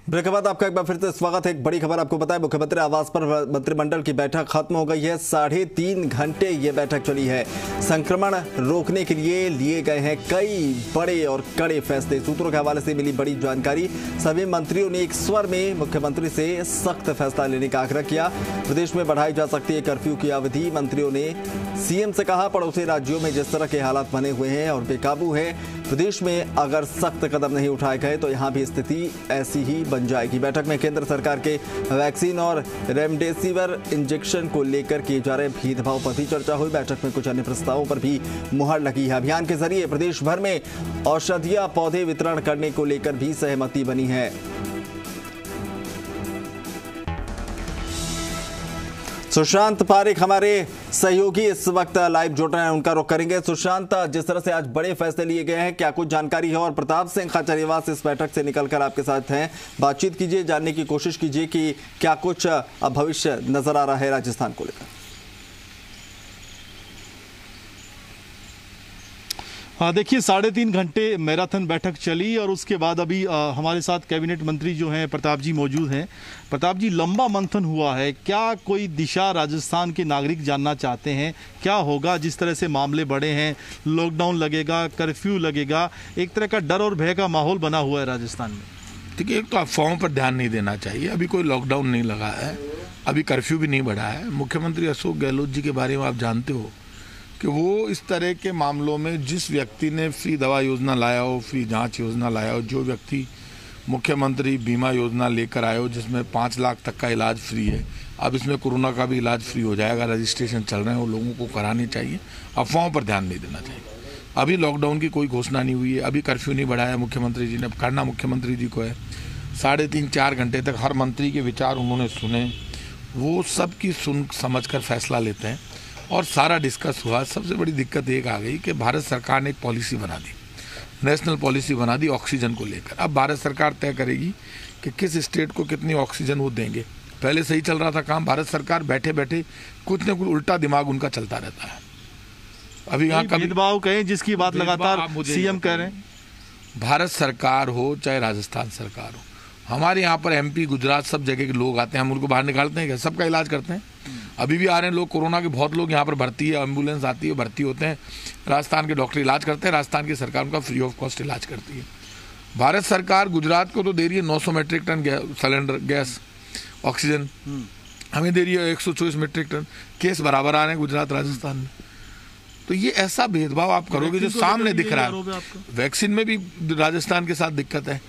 Break के बाद आपका एक बार फिर से स्वागत है। एक बड़ी खबर आपको बताएं, मुख्यमंत्री आवास पर मंत्रिमंडल की बैठक खत्म हो गई है। 3.5 घंटे ये बैठक चली है। संक्रमण रोकने के लिए गए हैं कई बड़े और कड़े फैसले। सूत्रों के हवाले से मिली बड़ी जानकारी। सभी मंत्रियों ने एक स्वर में मुख्यमंत्री से सख्त फैसला लेने का आग्रह किया। प्रदेश में बढ़ाई जा सकती है कर्फ्यू की अवधि। मंत्रियों ने सीएम से कहा, पड़ोसी राज्यों में जिस तरह के हालात बने हुए हैं और बेकाबू है, प्रदेश में अगर सख्त कदम नहीं उठाए गए तो यहां भी स्थिति ऐसी ही बन जाएगी। बैठक में केंद्र सरकार के वैक्सीन और रेमडेसिविर इंजेक्शन को लेकर किए जा रहे भेदभाव पर भी चर्चा हुई। बैठक में कुछ अन्य प्रस्तावों पर भी मुहर लगी है। अभियान के जरिए प्रदेश भर में औषधीय पौधे वितरण करने को लेकर भी सहमति बनी है। सुशांत पारिक हमारे सहयोगी इस वक्त लाइव जुड़ रहे हैं, उनका रुख करेंगे। सुशांत, जिस तरह से आज बड़े फैसले लिए गए हैं, क्या कुछ जानकारी है? और प्रताप सिंह खाचरियावास इस बैठक से निकलकर आपके साथ हैं, बातचीत कीजिए, जानने की कोशिश कीजिए कि क्या कुछ भविष्य नजर आ रहा है राजस्थान को लेकर। देखिए 3.5 घंटे मैराथन बैठक चली और उसके बाद अभी हमारे साथ कैबिनेट मंत्री जो हैं प्रताप जी मौजूद हैं। प्रताप जी, लंबा मंथन हुआ है, क्या कोई दिशा राजस्थान के नागरिक जानना चाहते हैं? क्या होगा जिस तरह से मामले बढ़े हैं? लॉकडाउन लगेगा, कर्फ्यू लगेगा, एक तरह का डर और भय का माहौल बना हुआ है राजस्थान में। देखिए, एक तो अफवाहों पर ध्यान नहीं देना चाहिए। अभी कोई लॉकडाउन नहीं लगा है, अभी कर्फ्यू भी नहीं बढ़ा है। मुख्यमंत्री अशोक गहलोत जी के बारे में आप जानते हो कि वो इस तरह के मामलों में जिस व्यक्ति ने फ्री दवा योजना लाया हो, फ्री जांच योजना लाया हो, जो व्यक्ति मुख्यमंत्री बीमा योजना लेकर आए हो जिसमें 5 लाख तक का इलाज फ्री है, अब इसमें कोरोना का भी इलाज फ्री हो जाएगा, रजिस्ट्रेशन चल रहे हैं, वो लोगों को करानी चाहिए। अफवाहों पर ध्यान नहीं देना चाहिए। अभी लॉकडाउन की कोई घोषणा नहीं हुई है, अभी कर्फ्यू नहीं बढ़ाया मुख्यमंत्री जी ने। करना मुख्यमंत्री जी को है। 3.5-4 घंटे तक हर मंत्री के विचार उन्होंने सुने, वो सब की सुन समझ कर फैसला लेते हैं और सारा डिस्कस हुआ। सबसे बड़ी दिक्कत एक आ गई कि भारत सरकार ने एक पॉलिसी बना दी, नेशनल पॉलिसी बना दी ऑक्सीजन को लेकर। अब भारत सरकार तय करेगी कि किस स्टेट को कितनी ऑक्सीजन वो देंगे। पहले सही चल रहा था काम, भारत सरकार बैठे बैठे कुछ न कुछ उल्टा दिमाग उनका चलता रहता है। अभी यहाँ का भेदभाव कहें जिसकी बात लगातार सीएम कह रहे हैं। भारत सरकार हो चाहे राजस्थान सरकार हो, हमारे यहाँ पर एमपी गुजरात सब जगह के लोग आते हैं, हम उनको बाहर निकालते हैं क्या? सबका इलाज करते हैं। अभी भी आ रहे हैं लोग, कोरोना के बहुत लोग यहाँ पर भर्ती है, एम्बुलेंस आती है, भर्ती होते हैं, राजस्थान के डॉक्टर इलाज करते हैं, राजस्थान की सरकार उनका फ्री ऑफ कॉस्ट इलाज करती है। भारत सरकार गुजरात को तो दे रही है 900 metric ton cylinder gas oxygen, हमें दे रही है 124 मेट्रिक टन। केस बराबर आ रहे हैं गुजरात राजस्थान में। तो ये ऐसा भेदभाव आप करोगे जो सामने दिख रहा है। वैक्सीन में भी राजस्थान के साथ दिक्कत है।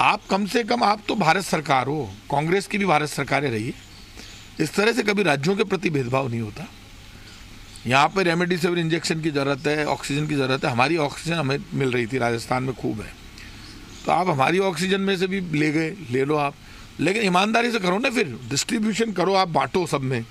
आप कम से कम, आप तो भारत सरकार हो, कांग्रेस की भी भारत सरकारें रही है, इस तरह से कभी राज्यों के प्रति भेदभाव नहीं होता। यहाँ पर रेमडेसिविर इंजेक्शन की ज़रूरत है, ऑक्सीजन की ज़रूरत है। हमारी ऑक्सीजन हमें मिल रही थी, राजस्थान में खूब है, तो आप हमारी ऑक्सीजन में से भी ले गए, ले लो आप, लेकिन ईमानदारी से करो ना, फिर डिस्ट्रीब्यूशन करो, आप बांटो सब में।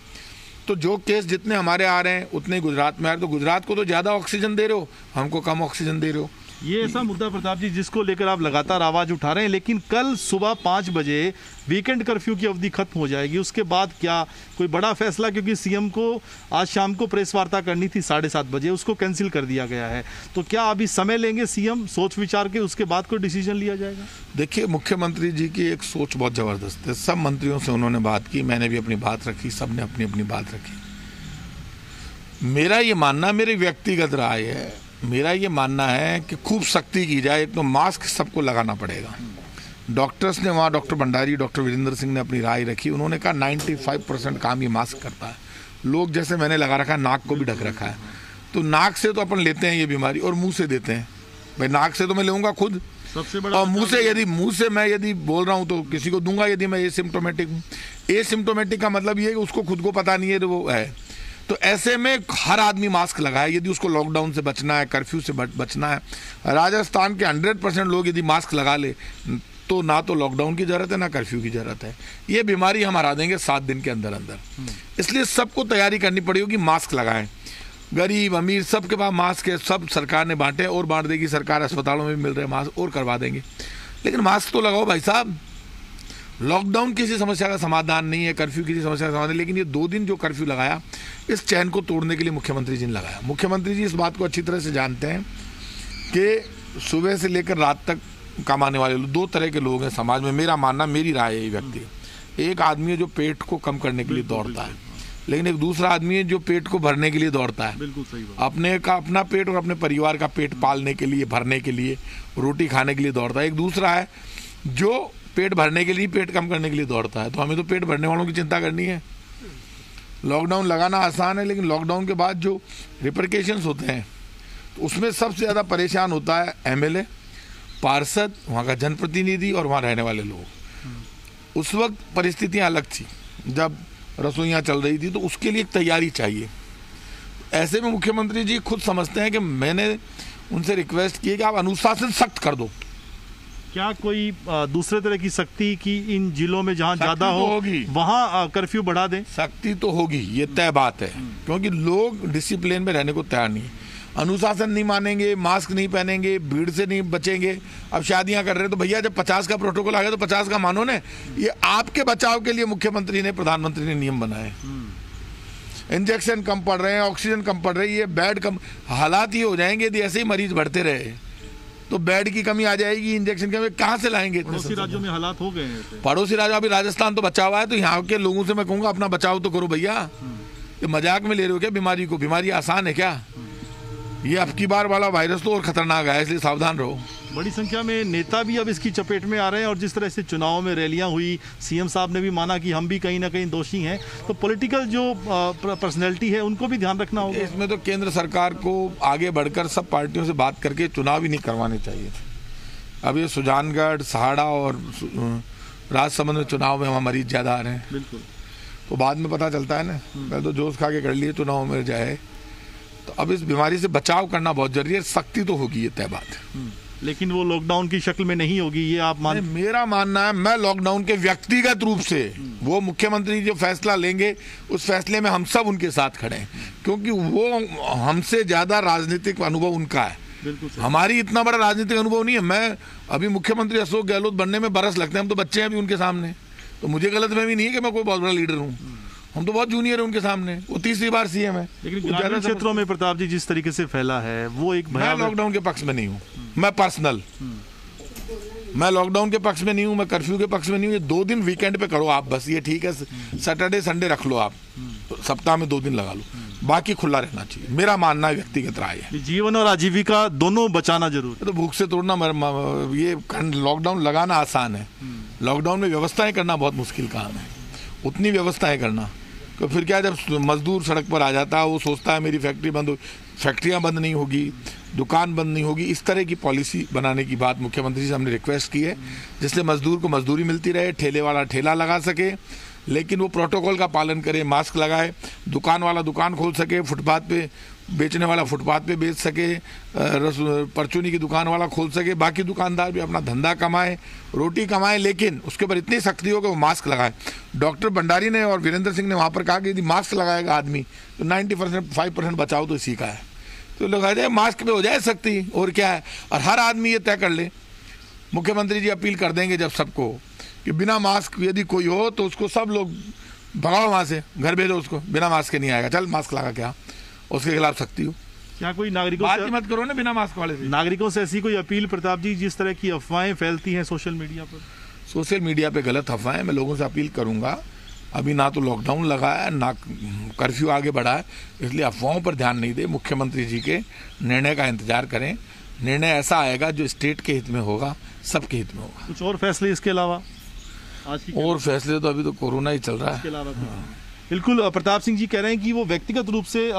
तो जो केस जितने हमारे आ रहे हैं उतने गुजरात में आ रहे, तो गुजरात को तो ज़्यादा ऑक्सीजन दे रहे हो, हमको कम ऑक्सीजन दे रहे हो। ये ऐसा मुद्दा प्रताप जी जिसको लेकर आप लगातार आवाज उठा रहे हैं, लेकिन कल सुबह 5 बजे वीकेंड कर्फ्यू की अवधि खत्म हो जाएगी। उसके बाद क्या कोई बड़ा फैसला, क्योंकि सीएम को आज शाम को प्रेस वार्ता करनी थी 7:30 बजे, उसको कैंसिल कर दिया गया है, तो क्या अभी समय लेंगे सीएम सोच विचार के, उसके बाद कोई डिसीजन लिया जाएगा? देखिए, मुख्यमंत्री जी की एक सोच बहुत जबरदस्त है। सब मंत्रियों से उन्होंने बात की, मैंने भी अपनी बात रखी, सबने अपनी अपनी बात रखी। मेरा ये मानना, मेरी व्यक्तिगत राय है, मेरा ये मानना है कि खूब सख्ती की जाए। एक तो मास्क सबको लगाना पड़ेगा। डॉक्टर्स ने वहाँ, डॉक्टर भंडारी, डॉक्टर वीरेंद्र सिंह ने अपनी राय रखी। उन्होंने कहा 95% काम ये मास्क करता है। लोग जैसे मैंने लगा रखा है, नाक को भी ढक रखा है, तो नाक से तो अपन लेते हैं ये बीमारी और मुंह से देते हैं। भाई नाक से तो मैं लूँगा खुद, सबसे बड़ा, और मुंह से मैं यदि बोल रहा हूँ तो किसी को दूंगा यदि मैं एसिम्प्टोमेटिक हूँ। एसिम्प्टोमेटिक का मतलब ये है कि उसको खुद को पता नहीं है तो वो है। तो ऐसे में हर आदमी मास्क लगाए यदि उसको लॉकडाउन से बचना है, कर्फ्यू से बचना है। राजस्थान के 100% लोग यदि मास्क लगा ले तो ना तो लॉकडाउन की जरूरत है ना कर्फ्यू की जरूरत है। ये बीमारी हम हरा देंगे 7 दिन के अंदर अंदर। इसलिए सबको तैयारी करनी पड़ेगी, मास्क लगाएं। गरीब अमीर सबके पास मास्क है, सब सरकार ने बांटे और बांट देगी सरकार। अस्पतालों में भी मिल रहे मास्क और करवा देंगे, लेकिन मास्क तो लगाओ भाई साहब। लॉकडाउन किसी समस्या का समाधान नहीं है, कर्फ्यू किसी समस्या का समाधान नहीं, लेकिन ये 2 दिन जो कर्फ्यू लगाया, इस चैन को तोड़ने के लिए मुख्यमंत्री जी ने लगाया। मुख्यमंत्री जी इस बात को अच्छी तरह से जानते हैं कि सुबह से लेकर रात तक कमाने वाले लोग, दो तरह के लोग हैं समाज में, मेरा मानना, मेरी राय है ये व्यक्ति। एक आदमी है जो पेट को कम करने के लिए दौड़ता है, लेकिन एक दूसरा आदमी है जो पेट को भरने के लिए दौड़ता है। बिल्कुल सही बात। अपना पेट और अपने परिवार का पेट पालने के लिए, भरने के लिए, रोटी खाने के लिए दौड़ता है। एक दूसरा है जो पेट भरने के लिए, पेट कम करने के लिए दौड़ता है। तो हमें तो पेट भरने वालों की चिंता करनी है। लॉकडाउन लगाना आसान है, लेकिन लॉकडाउन के बाद जो रिपरकेशंस होते हैं तो उसमें सबसे ज़्यादा परेशान होता है एमएलए, पार्षद, वहाँ का जनप्रतिनिधि और वहाँ रहने वाले लोग। उस वक्त परिस्थितियाँ अलग थी, जब रसोइयाँ चल रही थी, तो उसके लिए एक तैयारी चाहिए। ऐसे में मुख्यमंत्री जी खुद समझते हैं कि मैंने उनसे रिक्वेस्ट की कि आप अनुशासन सख्त कर दो। क्या कोई दूसरे तरह की सख्ती की इन जिलों में जहां ज्यादा हो होगी, वहां कर्फ्यू बढ़ा दें? सख्ती तो होगी, ये तय बात है, क्योंकि लोग डिसिप्लिन में रहने को तैयार नहीं है। अनुशासन नहीं मानेंगे, मास्क नहीं पहनेंगे, भीड़ से नहीं बचेंगे। अब शादियां कर रहे हैं तो भैया जब 50 का प्रोटोकॉल आ गया तो 50 का मानो ने। ये आपके बचाव के लिए मुख्यमंत्री ने, प्रधानमंत्री ने नियम बनाए। इंजेक्शन कम पड़ रहे हैं, ऑक्सीजन कम पड़ रही है, बेड कम, हालात ये हो जाएंगे यदि ऐसे ही मरीज बढ़ते रहे तो बेड की कमी आ जाएगी, इंजेक्शन की कमी कहाँ से लाएंगे? पड़ोसी राज्यों में हालात हो गए हैं। पड़ोसी राज्यों, अभी राजस्थान तो बचा हुआ है, तो यहाँ के लोगों से मैं कहूँगा अपना बचाव तो करो भैया। ये मजाक में ले रहे हो क्या बीमारी को? बीमारी आसान है क्या? ये अब की बार वाला वायरस तो और खतरनाक है, इसलिए सावधान रहो। बड़ी संख्या में नेता भी अब इसकी चपेट में आ रहे हैं, और जिस तरह से चुनाव में रैलियां हुई, सीएम साहब ने भी माना कि हम भी कहीं ना कहीं दोषी हैं। तो पॉलिटिकल जो पर्सनैलिटी है उनको भी ध्यान रखना होगा। इसमें तो केंद्र सरकार को आगे बढ़कर सब पार्टियों से बात करके चुनाव ही नहीं करवाने चाहिए थे। अब ये सुजानगढ़, सहाड़ा और राजसमंद में चुनाव में वहाँ मरीज ज़्यादा आ रहे हैं। बिल्कुल, तो बाद में पता चलता है ना, पहले तो जोश खा के कर लिए चुनाव में जाए। तो अब इस बीमारी से बचाव करना बहुत जरूरी है। सख्ती तो होगी, ये तय बात है, लेकिन वो लॉकडाउन की शक्ल में नहीं होगी, ये आप मान? मेरा मानना है, मैं लॉकडाउन के व्यक्तिगत रूप से, वो मुख्यमंत्री जो फैसला लेंगे उस फैसले में हम सब उनके साथ खड़े हैं, क्योंकि वो हमसे ज्यादा राजनीतिक अनुभव उनका है। हमारी इतना बड़ा राजनीतिक अनुभव नहीं है। मैं अभी मुख्यमंत्री अशोक गहलोत बनने में बरस लगते हैं, हम तो बच्चे हैं अभी उनके सामने। तो मुझे गलतफहमी नहीं है कि मैं कोई बहुत बड़ा लीडर हूँ, हम तो बहुत जूनियर है उनके सामने। वो तीसरी बार सीएम है। लेकिन ग्रामीण क्षेत्रों में प्रताप जी जिस तरीके से फैला है वो एक, मैं लॉकडाउन के पक्ष में नहीं हूँ, मैं पर्सनल, मैं लॉकडाउन के पक्ष में नहीं हूँ, मैं कर्फ्यू के पक्ष में नहीं हूँ। ये 2 दिन वीकेंड पे करो आप, बस ये ठीक है। सैटरडे संडे रख लो आप, सप्ताह में 2 दिन लगा लो, बाकी खुला रहना चाहिए, मेरा मानना है, व्यक्तिगत राय है। जीवन और आजीविका दोनों बचाना जरूर है। तो भूख से तोड़ना, ये लॉकडाउन लगाना आसान है, लॉकडाउन में व्यवस्थाएं करना बहुत मुश्किल काम है। उतनी व्यवस्थाएं करना, तो फिर क्या, जब मजदूर सड़क पर आ जाता है वो सोचता है मेरी फैक्ट्री बंद हो, फैक्ट्रियां बंद नहीं होगी, दुकान बंद नहीं होगी। इस तरह की पॉलिसी बनाने की बात मुख्यमंत्री से हमने रिक्वेस्ट की है, जिससे मजदूर को मजदूरी मिलती रहे, ठेले वाला ठेला लगा सके, लेकिन वो प्रोटोकॉल का पालन करे, मास्क लगाए, दुकान वाला दुकान खोल सके, फुटपाथ पे बेचने वाला फुटपाथ पे बेच सके, परचूनी की दुकान वाला खोल सके, बाकी दुकानदार भी अपना धंधा कमाए, रोटी कमाए, लेकिन उसके ऊपर इतनी सख्ती हो कि वो मास्क लगाए। डॉक्टर भंडारी ने और वीरेंद्र सिंह ने वहाँ पर कहा कि यदि मास्क लगाएगा आदमी तो 95% बचाव तो इसी का है। तो लोग जाए मास्क पे हो जाए सख्ती, और क्या है। और हर आदमी ये तय कर ले, मुख्यमंत्री जी अपील कर देंगे जब सबको कि बिना मास्क यदि कोई हो तो उसको सब लोग भगाओ वहाँ से, घर भेजो उसको, बिना मास्क के नहीं आएगा, चल मास्क लगा क्या, उसके खिलाफ सख्ती हो। क्या कोई नागरिकों बात मत करो ना बिना मास्क वाले से। नागरिकों से ऐसी कोई अपील प्रताप जी, जिस तरह की अफवाहें फैलती हैं सोशल मीडिया पर? सोशल मीडिया पे गलत अफवाहें, मैं लोगों से अपील करूंगा, अभी ना तो लॉकडाउन लगा है ना कर्फ्यू आगे बढ़ा है, इसलिए अफवाहों पर ध्यान नहीं दे, मुख्यमंत्री जी के निर्णय का इंतजार करें। निर्णय ऐसा आएगा जो स्टेट के हित में होगा, सबके हित में होगा। कुछ और फैसले इसके अलावा आज की? और फैसले तो अभी तो कोरोना ही चल रहा है। बिल्कुल, प्रताप सिंह जी कह रहे हैं कि वो व्यक्तिगत रूप से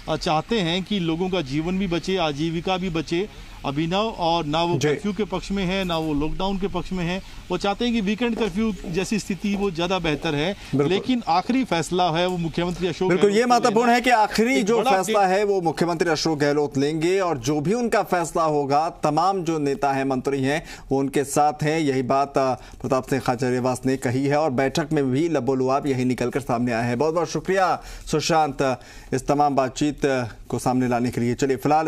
चाहते हैं कि लोगों का जीवन भी बचे, आजीविका भी बचे। अभिनव और ना वो कर्फ्यू के पक्ष में है, ना वो लॉकडाउन के पक्ष में है। वो चाहते हैं कि वीकेंड कर्फ्यू जैसी स्थिति वो ज्यादा बेहतर है, लेकिन आखिरी फैसला है वो मुख्यमंत्री अशोक बिल्कुल ये महत्वपूर्ण है कि आखिरी जो फैसला है वो मुख्यमंत्री अशोक गहलोत लेंगे, और जो भी उनका फैसला होगा तमाम जो नेता हैं, मंत्री हैं, वो उनके साथ हैं। यही बात प्रताप सिंह खाचरियावास ने कही है, और बैठक में भी लबोलुआब यही निकलकर सामने आया है। बहुत बहुत शुक्रिया सुशांत इस तमाम बातचीत को सामने लाने के लिए। चलिए फिलहाल